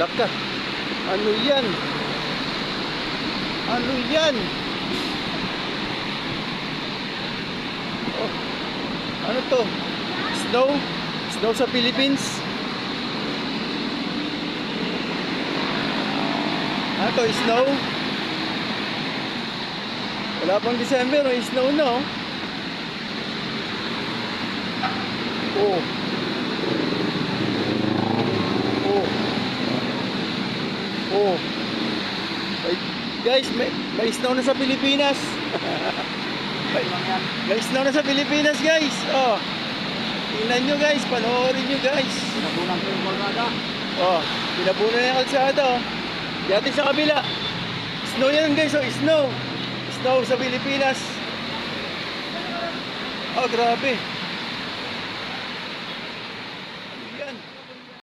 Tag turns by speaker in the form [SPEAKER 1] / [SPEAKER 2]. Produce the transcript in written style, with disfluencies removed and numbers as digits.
[SPEAKER 1] laka. Ano yan? Ano yan? Oh, ano to? Snow? Snow sa Philippines? Ano to? Snow? Wala pang December, may snow na oh. Oh. Oh. Oh. Guys, may snow na sa Pilipinas. may snow na sa Pilipinas, guys. Oh. Tingnan nyo, guys. Panoorin nyo, guys.
[SPEAKER 2] Pinabunan ko yung kalsada.
[SPEAKER 1] Oh, pinabunan na yung kalsada, oh. Dati sa kabila. Snow yan, guys. Oh, snow. Snow sa Pilipinas. Oh, grabe.